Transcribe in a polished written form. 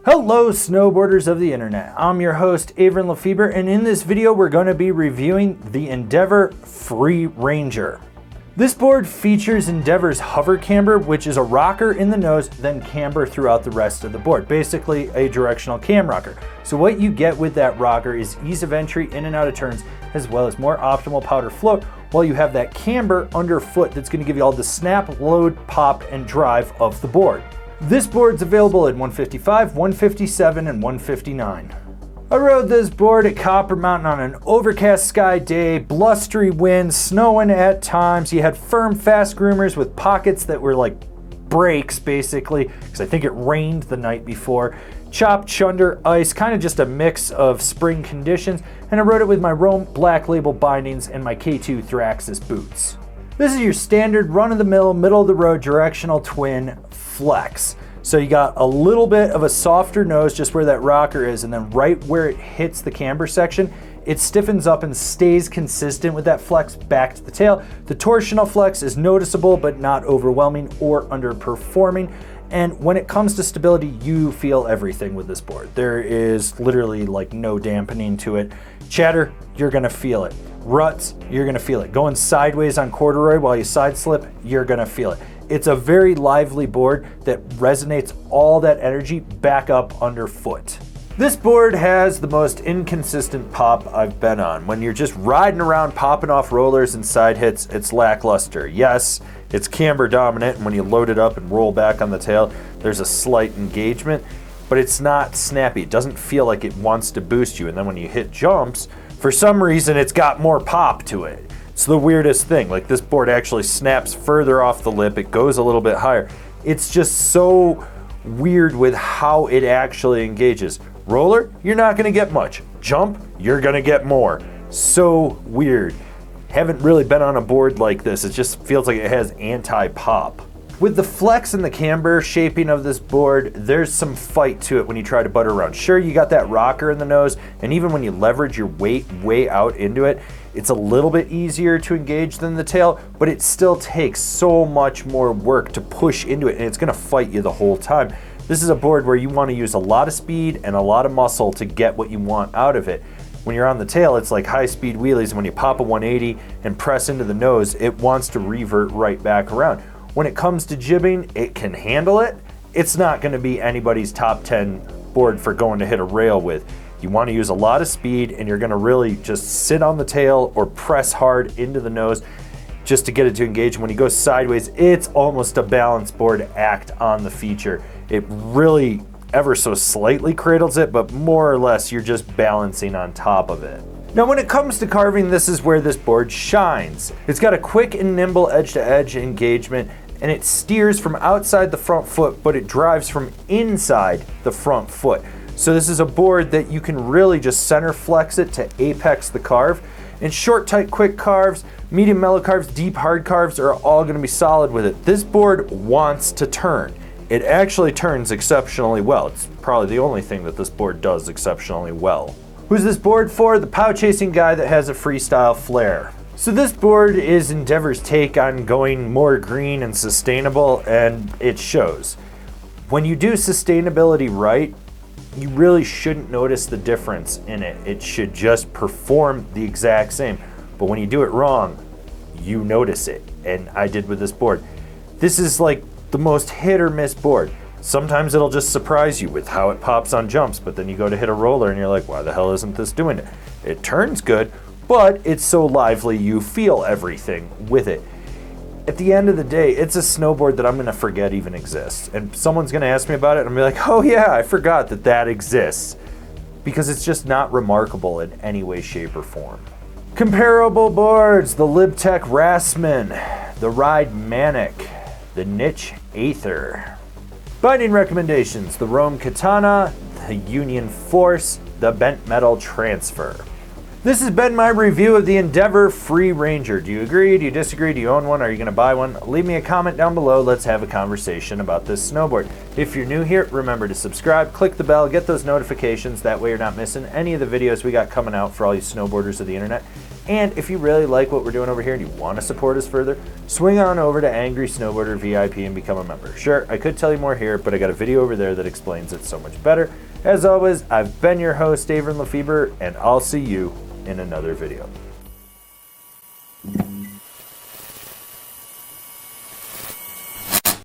Hello snowboarders of the internet, I'm your host Avran LeFeber, and in this video we're going to be reviewing the Endeavor Free Ranger. This board features Endeavor's hover camber, which is a rocker in the nose, then camber throughout the rest of the board, basically a directional cam rocker. So what you get with that rocker is ease of entry in and out of turns, as well as more optimal powder float, while you have that camber underfoot that's going to give you all the snap, load, pop, and drive of the board. This board's available in 155, 157, and 159. I rode this board at Copper Mountain on an overcast sky day, blustery winds, snowing at times. You had firm, fast groomers with pockets that were like breaks, basically, because I think it rained the night before. Chopped chunder ice, kind of just a mix of spring conditions, and I rode it with my Rome Black Label bindings and my K2 Thraxis boots. This is your standard run-of-the-mill, middle-of-the-road directional twin flex. So you got a little bit of a softer nose just where that rocker is, and then right where it hits the camber section, it stiffens up and stays consistent with that flex back to the tail. The torsional flex is noticeable but not overwhelming or underperforming. And when it comes to stability, you feel everything with this board. There is literally like no dampening to it. Chatter, you're gonna feel it. Ruts, you're gonna feel it. Going sideways on corduroy while you side slip, you're gonna feel it. It's a very lively board that resonates all that energy back up underfoot. This board has the most inconsistent pop I've been on. When you're just riding around popping off rollers and side hits, it's lackluster. Yes, it's camber dominant, and when you load it up and roll back on the tail, there's a slight engagement, but it's not snappy. It doesn't feel like it wants to boost you, and then when you hit jumps, for some reason it's got more pop to it. It's the weirdest thing. Like, this board actually snaps further off the lip, it goes a little bit higher. It's just so weird with how it actually engages. Roller, you're not gonna get much. Jump, you're gonna get more. So weird. Haven't really been on a board like this. It just feels like it has anti-pop. With the flex and the camber shaping of this board, there's some fight to it when you try to butter around. Sure, you got that rocker in the nose, and even when you leverage your weight way out into it, it's a little bit easier to engage than the tail, but it still takes so much more work to push into it, and it's gonna fight you the whole time. This is a board where you wanna use a lot of speed and a lot of muscle to get what you want out of it. When you're on the tail, it's like high-speed wheelies, and when you pop a 180 and press into the nose, it wants to revert right back around. When it comes to jibbing, it can handle it. It's not gonna be anybody's top 10 board for going to hit a rail with. You wanna use a lot of speed, and you're gonna really just sit on the tail or press hard into the nose just to get it to engage. And when you go sideways, it's almost a balance board act on the feature. It really ever so slightly cradles it, but more or less you're just balancing on top of it. Now when it comes to carving, this is where this board shines. It's got a quick and nimble edge-to-edge engagement, and it steers from outside the front foot, but it drives from inside the front foot. So this is a board that you can really just center flex it to apex the carve. And short, tight, quick carves, medium, mellow carves, deep, hard carves are all gonna be solid with it. This board wants to turn. It actually turns exceptionally well. It's probably the only thing that this board does exceptionally well. Who's this board for? The pow chasing guy that has a freestyle flair. So this board is Endeavor's take on going more green and sustainable, and it shows. When you do sustainability right, you really shouldn't notice the difference in it. It should just perform the exact same. But when you do it wrong, you notice it, and I did with this board. This is like the most hit or miss board. Sometimes it'll just surprise you with how it pops on jumps, but then you go to hit a roller and you're like, why the hell isn't this doing it? It turns good, but it's so lively you feel everything with it. At the end of the day, it's a snowboard that I'm gonna forget even exists. And someone's gonna ask me about it and I'm gonna be like, oh yeah, I forgot that that exists. Because it's just not remarkable in any way, shape, or form. Comparable boards, the Libtech Rassman, the Ride Manic, the Niche Aether. Binding recommendations, the Rome Katana, the Union Force, the Bent Metal Transfer. This has been my review of the Endeavor Free Ranger. Do you agree? Do you disagree? Do you own one? Are you going to buy one? Leave me a comment down below. Let's have a conversation about this snowboard. If you're new here, remember to subscribe, click the bell, get those notifications. That way you're not missing any of the videos we got coming out for all you snowboarders of the internet. And if you really like what we're doing over here and you want to support us further, swing on over to Angry Snowboarder VIP and become a member. Sure, I could tell you more here, but I got a video over there that explains it so much better. As always, I've been your host, Avran LeFeber, and I'll see you in another video.